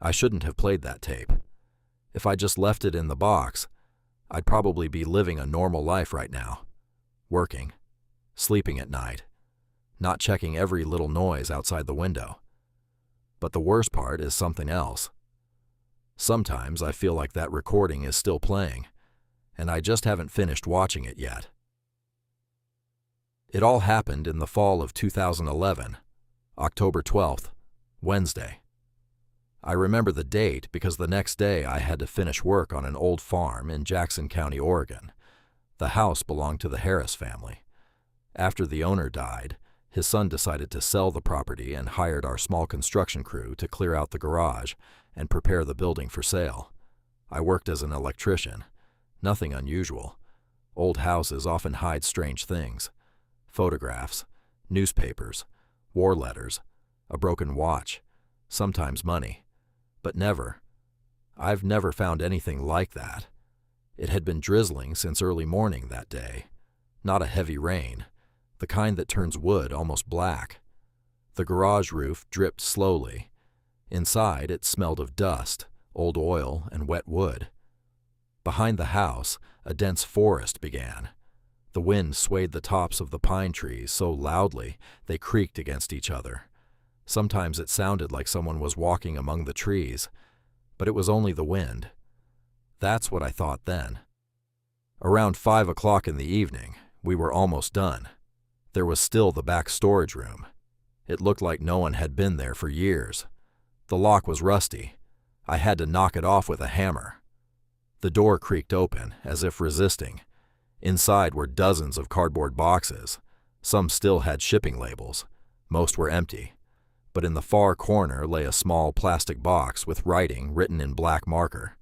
I shouldn't have played that tape. If I just left it in the box, I'd probably be living a normal life right now. Working, sleeping at night, not checking every little noise outside the window. But the worst part is something else. Sometimes I feel like that recording is still playing, and I just haven't finished watching it yet. It all happened in the fall of 2011, October 12th, Wednesday. I remember the date because the next day I had to finish work on an old farm in Jackson County, Oregon. The house belonged to the Harris family. After the owner died, his son decided to sell the property and hired our small construction crew to clear out the garage and prepare the building for sale. I worked as an electrician. Nothing unusual. Old houses often hide strange things. Photographs, newspapers, war letters, a broken watch, sometimes money. But never. I've never found anything like that. It had been drizzling since early morning that day. Not a heavy rain, the kind that turns wood almost black. The garage roof dripped slowly. Inside, it smelled of dust, old oil, and wet wood. Behind the house, a dense forest began. The wind swayed the tops of the pine trees so loudly they creaked against each other. Sometimes it sounded like someone was walking among the trees, but it was only the wind. That's what I thought then. Around 5 o'clock in the evening, we were almost done. There was still the back storage room. It looked like no one had been there for years. The lock was rusty. I had to knock it off with a hammer. The door creaked open, as if resisting. Inside were dozens of cardboard boxes. Some still had shipping labels. Most were empty. But in the far corner lay a small plastic box with writing written in black marker.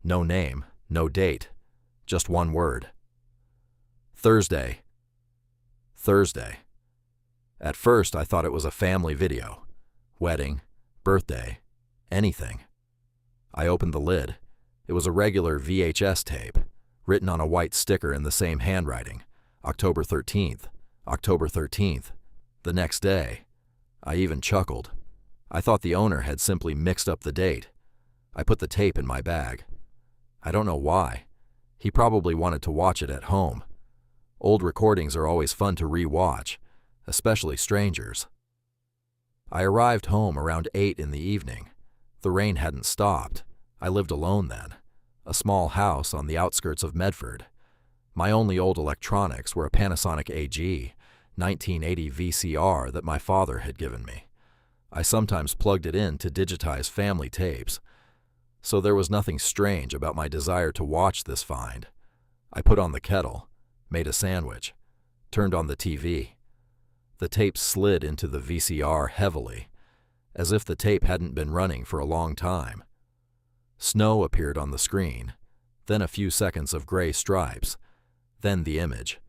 No name, no date, just one word. Thursday. Thursday. At first I thought it was a family video. Wedding, birthday, anything. I opened the lid. It was a regular VHS tape, written on a white sticker in the same handwriting. October 13th, October 13th. The next day. I even chuckled. I thought the owner had simply mixed up the date. I put the tape in my bag. I don't know why. He probably wanted to watch it at home. Old recordings are always fun to re-watch, especially strangers. I arrived home around 8 in the evening. The rain hadn't stopped. I lived alone then. A small house on the outskirts of Medford. My only old electronics were a Panasonic AG 1980 VCR that my father had given me. I sometimes plugged it in to digitize family tapes. So there was nothing strange about my desire to watch this find. I put on the kettle, made a sandwich, turned on the TV. The tape slid into the VCR heavily, as if the tape hadn't been running for a long time. Snow appeared on the screen, then a few seconds of gray stripes, then the image.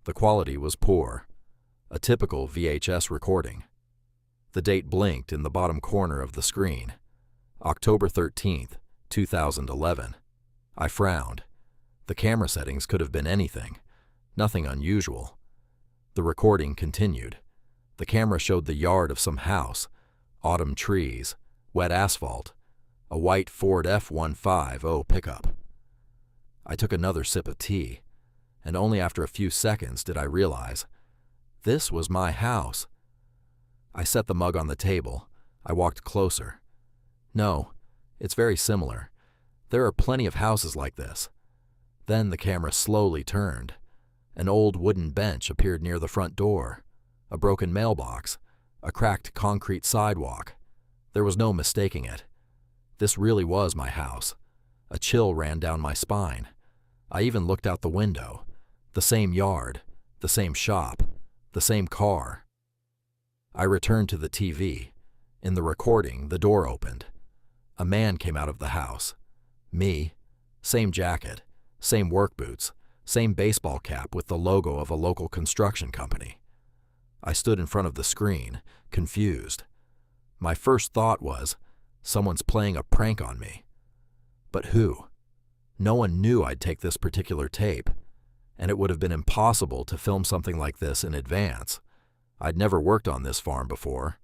The quality was poor. A typical VHS recording. The date blinked in the bottom corner of the screen. October 13th, 2011. I frowned. The camera settings could have been anything. Nothing unusual. The recording continued. The camera showed the yard of some house, autumn trees, wet asphalt, a white Ford F-150 pickup. I took another sip of tea, and only after a few seconds did I realize this was my house. I set the mug on the table. I walked closer. No, it's very similar. There are plenty of houses like this. Then the camera slowly turned. An old wooden bench appeared near the front door. A broken mailbox. A cracked concrete sidewalk. There was no mistaking it. This really was my house. A chill ran down my spine. I even looked out the window. The same yard. The same shop. The same car. I returned to the TV. In the recording, the door opened. A man came out of the house. Me. Same jacket. Same work boots. Same baseball cap with the logo of a local construction company. I stood in front of the screen, confused. My first thought was, someone's playing a prank on me. But who? No one knew I'd take this particular tape, and it would have been impossible to film something like this in advance. I'd never worked on this farm before.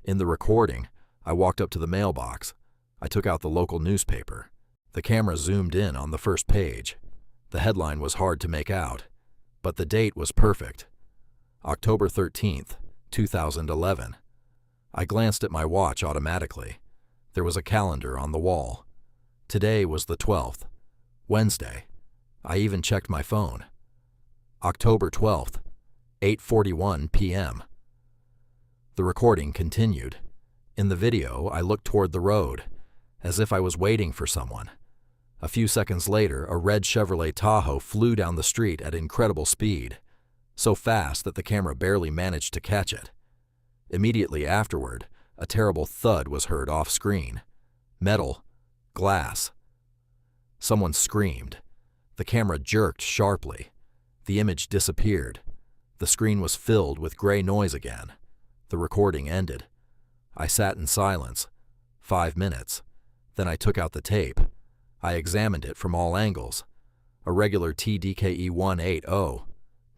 In the recording, I walked up to the mailbox. I took out the local newspaper. The camera zoomed in on the first page. The headline was hard to make out, but the date was perfect. October 13th, 2011. I glanced at my watch automatically. There was a calendar on the wall. Today was the 12th, Wednesday. I even checked my phone. October 12th, 8:41 p.m. The recording continued. In the video, I looked toward the road, as if I was waiting for someone. A few seconds later, a red Chevrolet Tahoe flew down the street at incredible speed, so fast that the camera barely managed to catch it. Immediately afterward, a terrible thud was heard off-screen. Metal, glass. Someone screamed. The camera jerked sharply. The image disappeared. The screen was filled with gray noise again. The recording ended. I sat in silence. 5 minutes. Then I took out the tape. I examined it from all angles. A regular TDKE 180.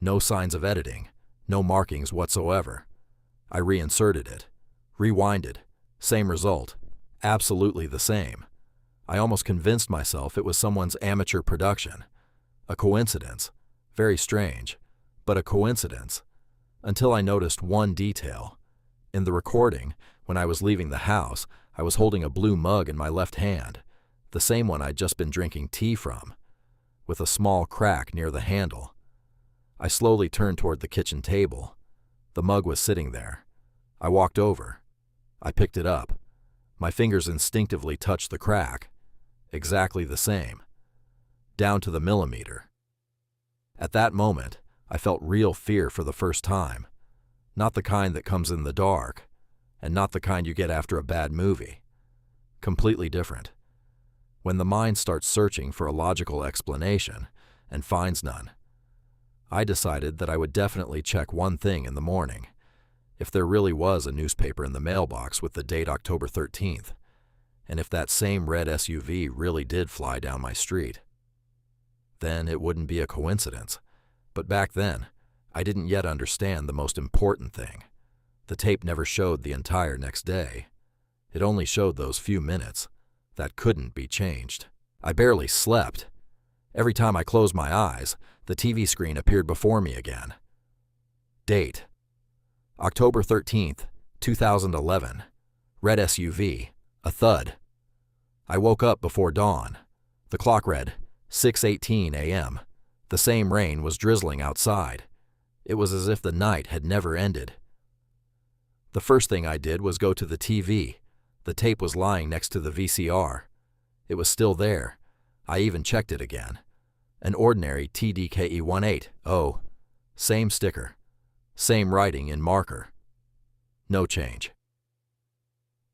No signs of editing. No markings whatsoever. I reinserted it. Rewinded. Same result. Absolutely the same. I almost convinced myself it was someone's amateur production. A coincidence. Very strange. But a coincidence. Until I noticed one detail. In the recording, when I was leaving the house, I was holding a blue mug in my left hand, the same one I'd just been drinking tea from, with a small crack near the handle. I slowly turned toward the kitchen table. The mug was sitting there. I walked over. I picked it up. My fingers instinctively touched the crack. Exactly the same. Down to the millimeter. At that moment, I felt real fear for the first time. Not the kind that comes in the dark, and not the kind you get after a bad movie. Completely different. When the mind starts searching for a logical explanation and finds none. I decided that I would definitely check one thing in the morning. If there really was a newspaper in the mailbox with the date October 13th, and if that same red SUV really did fly down my street, then it wouldn't be a coincidence. But back then, I didn't yet understand the most important thing. The tape never showed the entire next day. It only showed those few minutes. That couldn't be changed. I barely slept. Every time I closed my eyes, the TV screen appeared before me again. Date: October 13th, 2011. Red SUV. A thud. I woke up before dawn. The clock read 6:18 a.m. The same rain was drizzling outside. It was as if the night had never ended. The first thing I did was go to the TV. The tape was lying next to the VCR. It was still there. I even checked it again. An ordinary TDKE 180. Same sticker. Same writing in marker. No change.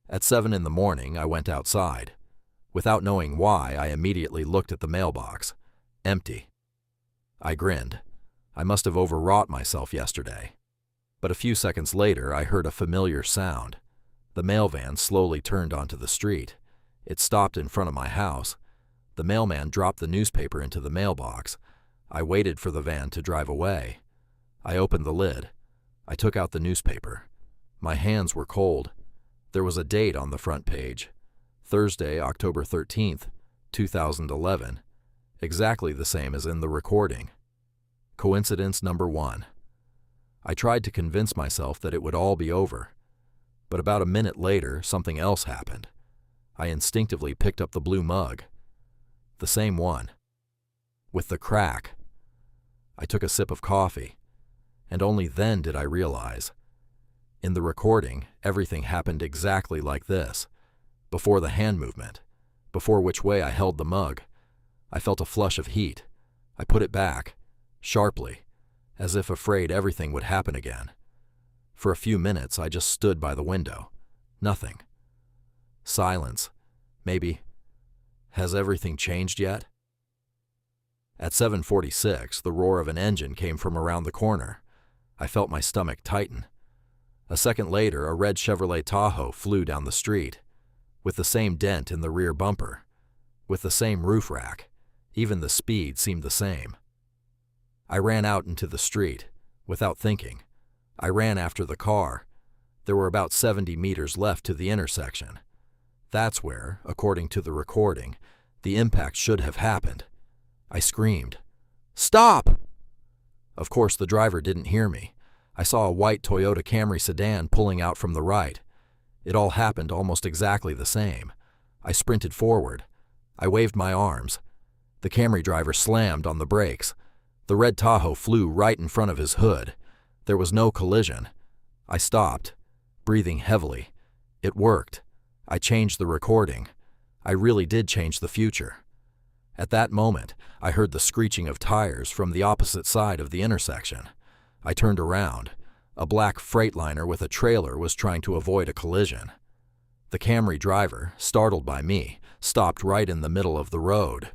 At 7 in the morning, I went outside. Without knowing why, I immediately looked at the mailbox. Empty. I grinned. I must have overwrought myself yesterday. But a few seconds later, I heard a familiar sound. The mail van slowly turned onto the street. It stopped in front of my house. The mailman dropped the newspaper into the mailbox. I waited for the van to drive away. I opened the lid. I took out the newspaper. My hands were cold. There was a date on the front page. Thursday, October 13th, 2011. Exactly the same as in the recording. Coincidence number 1. I tried to convince myself that it would all be over. But about a minute later, something else happened. I instinctively picked up the blue mug. The same one. With the crack. I took a sip of coffee, and only then did I realize. In the recording, everything happened exactly like this. Before the hand movement, before which way I held the mug, I felt a flush of heat. I put it back, sharply, as if afraid everything would happen again. For a few minutes, I just stood by the window. Nothing. Silence. Maybe. Has everything changed yet? At 7:46, the roar of an engine came from around the corner. I felt my stomach tighten. A second later, a red Chevrolet Tahoe flew down the street, with the same dent in the rear bumper, with the same roof rack. Even the speed seemed the same. I ran out into the street, without thinking. I ran after the car. There were about 70 meters left to the intersection. That's where, according to the recording, the impact should have happened. I screamed, "Stop!" Of course, the driver didn't hear me. I saw a white Toyota Camry sedan pulling out from the right. It all happened almost exactly the same. I sprinted forward. I waved my arms. The Camry driver slammed on the brakes. The red Tahoe flew right in front of his hood. There was no collision. I stopped, breathing heavily. It worked. I changed the recording. I really did change the future. At that moment, I heard the screeching of tires from the opposite side of the intersection. I turned around. A black Freightliner with a trailer was trying to avoid a collision. The Camry driver, startled by me, stopped right in the middle of the road.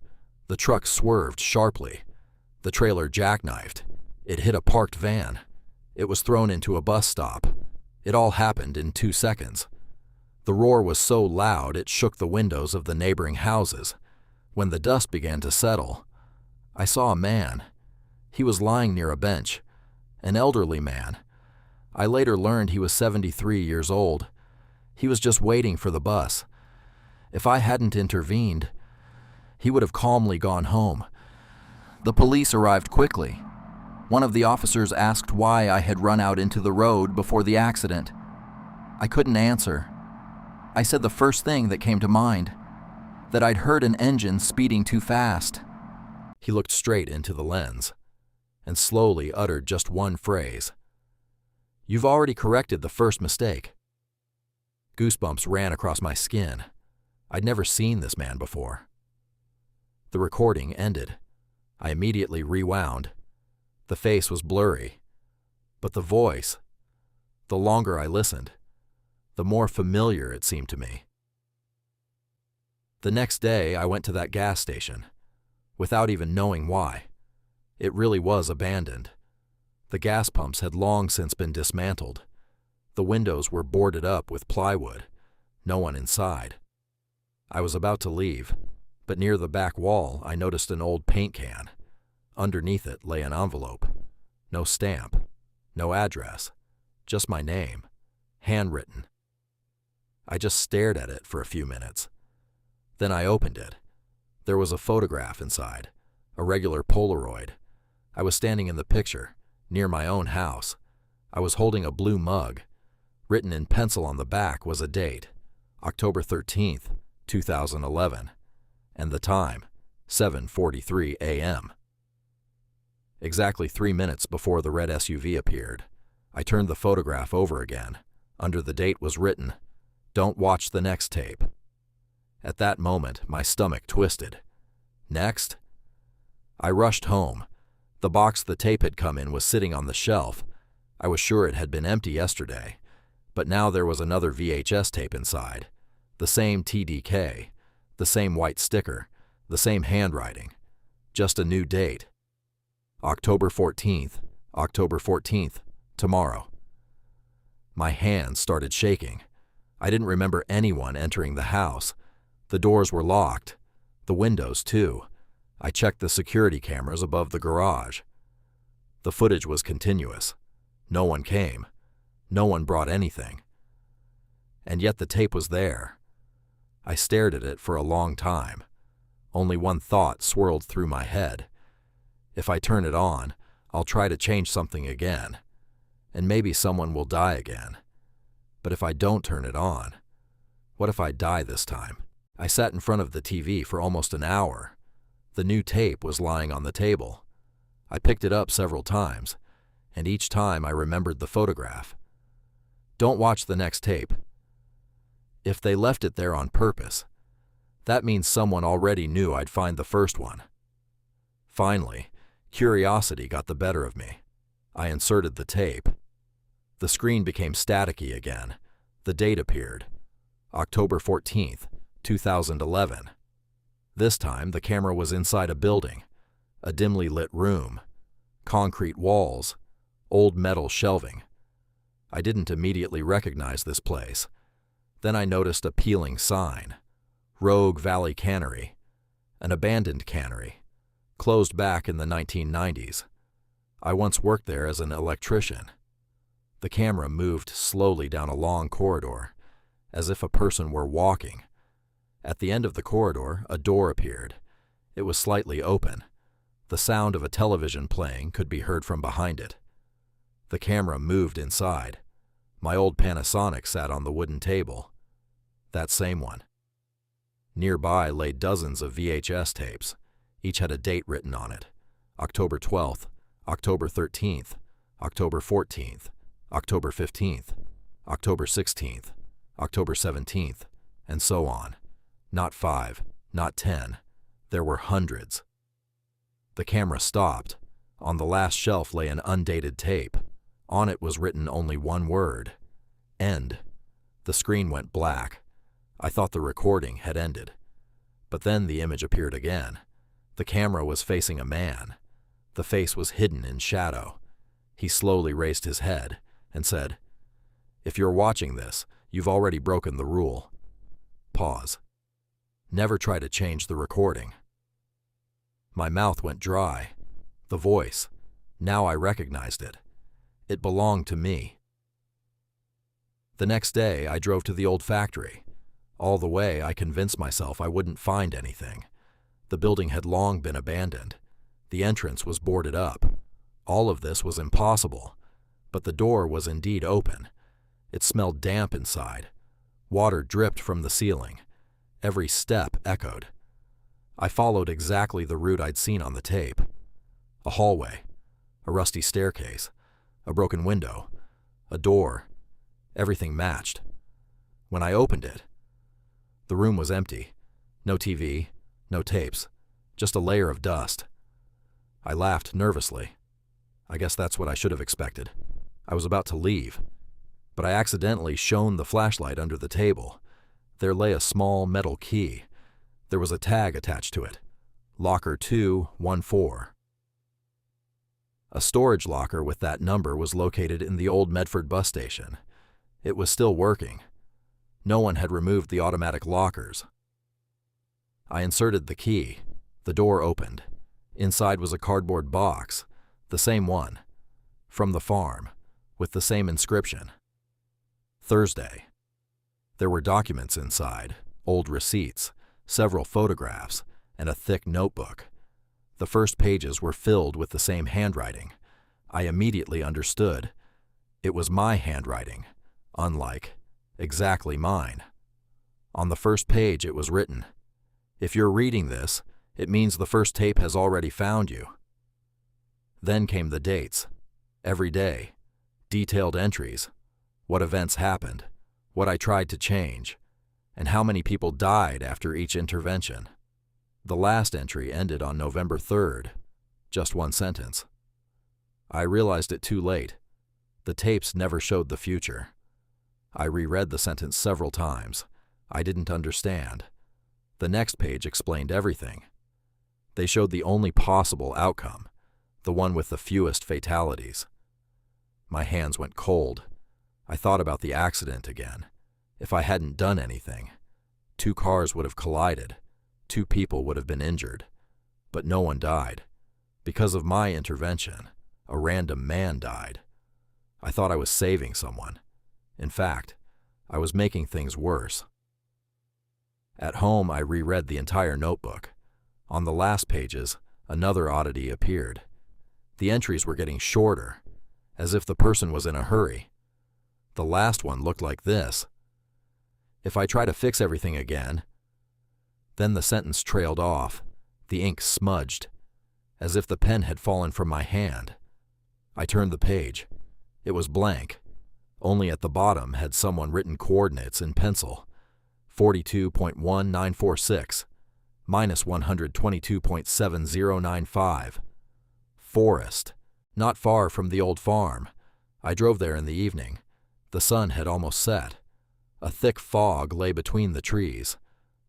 The truck swerved sharply. The trailer jackknifed. It hit a parked van. It was thrown into a bus stop. It all happened in 2 seconds. The roar was so loud it shook the windows of the neighboring houses. When the dust began to settle, I saw a man. He was lying near a bench, an elderly man. I later learned he was 73 years old. He was just waiting for the bus. If I hadn't intervened, he would have calmly gone home. The police arrived quickly. One of the officers asked why I had run out into the road before the accident. I couldn't answer. I said the first thing that came to mind, that I'd heard an engine speeding too fast. He looked straight into the lens and slowly uttered just one phrase. "You've already corrected the first mistake." Goosebumps ran across my skin. I'd never seen this man before. The recording ended. I immediately rewound. The face was blurry, but the voice, the longer I listened, the more familiar it seemed to me. The next day, I went to that gas station, without even knowing why. It really was abandoned. The gas pumps had long since been dismantled. The windows were boarded up with plywood. No one inside. I was about to leave, but near the back wall, I noticed an old paint can. Underneath it lay an envelope. No stamp, no address, just my name, handwritten. I just stared at it for a few minutes. Then I opened it. There was a photograph inside, a regular Polaroid. I was standing in the picture, near my own house. I was holding a blue mug. Written in pencil on the back was a date, October 13th, 2011, and the time, 7:43 a.m. Exactly 3 minutes before the red SUV appeared, I turned the photograph over again. Under the date was written, "Don't watch the next tape." At that moment, my stomach twisted. Next? I rushed home. The box the tape had come in was sitting on the shelf. I was sure it had been empty yesterday, but now there was another VHS tape inside. The same TDK, the same white sticker, the same handwriting. Just a new date. October 14th, tomorrow. My hands started shaking. I didn't remember anyone entering the house. The doors were locked. The windows, too. I checked the security cameras above the garage. The footage was continuous. No one came. No one brought anything. And yet the tape was there. I stared at it for a long time. Only one thought swirled through my head. If I turn it on, I'll try to change something again. And maybe someone will die again. But if I don't turn it on, what if I die this time? I sat in front of the TV for almost an hour. The new tape was lying on the table. I picked it up several times, and each time I remembered the photograph. Don't watch the next tape. If they left it there on purpose, that means someone already knew I'd find the first one. Finally, curiosity got the better of me. I inserted the tape. The screen became staticky again. The date appeared. October 14th, 2011. This time, the camera was inside a building, a dimly lit room, concrete walls, old metal shelving. I didn't immediately recognize this place. Then I noticed a peeling sign, Rogue Valley Cannery, an abandoned cannery, closed back in the 1990s. I once worked there as an electrician. The camera moved slowly down a long corridor, as if a person were walking, At the end of the corridor, a door appeared. It was slightly open. The sound of a television playing could be heard from behind it. The camera moved inside. My old Panasonic sat on the wooden table. That same one. Nearby lay dozens of VHS tapes. Each had a date written on it. October 12th, October 13th, October 14th, October 15th, October 16th, October 17th, and so on. Not 5, not 10. There were hundreds. The camera stopped. On the last shelf lay an undated tape. On it was written only one word: end. The screen went black. I thought the recording had ended. But then the image appeared again. The camera was facing a man. The face was hidden in shadow. He slowly raised his head and said, "If you're watching this, you've already broken the rule." Pause. Never try to change the recording. My mouth went dry. The voice. Now I recognized it. It belonged to me. The next day, I drove to the old factory. All the way, I convinced myself I wouldn't find anything. The building had long been abandoned. The entrance was boarded up. All of this was impossible. But the door was indeed open. It smelled damp inside. Water dripped from the ceiling. Every step echoed. I followed exactly the route I'd seen on the tape. A hallway, a rusty staircase, a broken window, a door. Everything matched. When I opened it, the room was empty. No TV, no tapes, just a layer of dust. I laughed nervously. I guess that's what I should have expected. I was about to leave, but I accidentally shone the flashlight under the table. There lay a small metal key. There was a tag attached to it. Locker 214. A storage locker with that number was located in the old Medford bus station. It was still working. No one had removed the automatic lockers. I inserted the key. The door opened. Inside was a cardboard box, the same one, from the farm, with the same inscription. Thursday. There were documents inside, old receipts, several photographs, and a thick notebook. The first pages were filled with the same handwriting. I immediately understood. It was my handwriting, unlike, exactly mine. On the first page it was written, "If you're reading this, it means the first tape has already found you." Then came the dates, every day, detailed entries, what events happened, what I tried to change, and how many people died after each intervention. The last entry ended on November 3rd, just one sentence. I realized it too late. The tapes never showed the future. I reread the sentence several times. I didn't understand. The next page explained everything. They showed the only possible outcome, the one with the fewest fatalities. My hands went cold. I thought about the accident again. If I hadn't done anything, 2 cars would have collided. 2 people would have been injured. But no one died. Because of my intervention, a random man died. I thought I was saving someone. In fact, I was making things worse. At home, I reread the entire notebook. On the last pages, another oddity appeared. The entries were getting shorter, as if the person was in a hurry. The last one looked like this: "If I try to fix everything again..." Then the sentence trailed off. The ink smudged, as if the pen had fallen from my hand. I turned the page. It was blank. Only at the bottom had someone written coordinates in pencil: 42.1946, minus 122.7095. Forest, not far from the old farm. I drove there in the evening. The sun had almost set. A thick fog lay between the trees.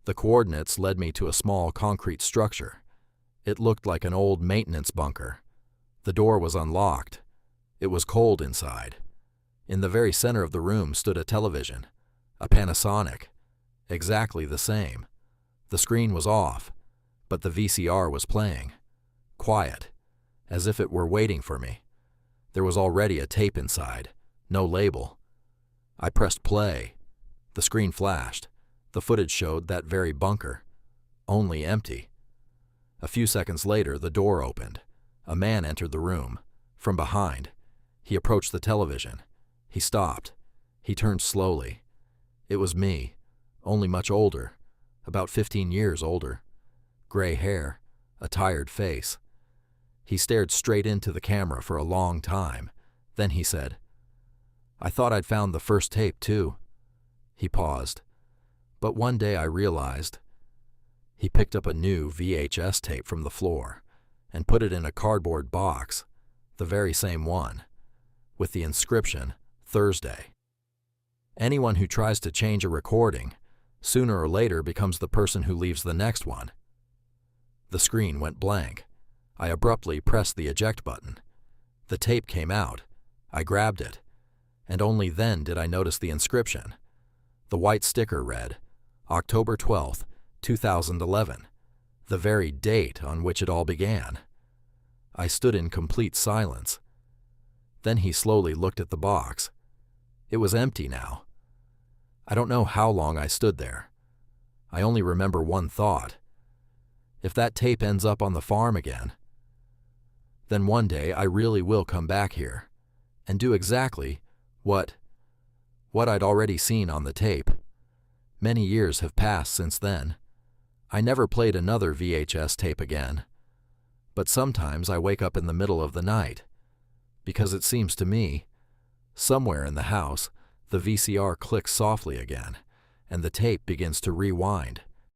The coordinates led me to a small concrete structure. It looked like an old maintenance bunker. The door was unlocked. It was cold inside. In the very center of the room stood a television, a Panasonic, exactly the same. The screen was off, but the VCR was playing, quiet, as if it were waiting for me. There was already a tape inside, no label. I pressed play. The screen flashed. The footage showed that very bunker, only empty. A few seconds later, the door opened. A man entered the room. From behind, he approached the television. He stopped. He turned slowly. It was me, only much older, about 15 years older. Gray hair, a tired face. He stared straight into the camera for a long time. Then he said, "I thought I'd found the first tape, too." He paused. But one day I realized. He picked up a new VHS tape from the floor and put it in a cardboard box, the very same one, with the inscription, Thursday. Anyone who tries to change a recording, sooner or later becomes the person who leaves the next one. The screen went blank. I abruptly pressed the eject button. The tape came out. I grabbed it, and only then did I notice the inscription. The white sticker read, October 12th, 2011, the very date on which it all began. I stood in complete silence. Then he slowly looked at the box. It was empty now. I don't know how long I stood there. I only remember one thought. If that tape ends up on the farm again, then one day I really will come back here and do exactly what I'd already seen on the tape. Many years have passed since then. I never played another VHS tape again. But sometimes I wake up in the middle of the night, because it seems to me, somewhere in the house, the VCR clicks softly again, and the tape begins to rewind.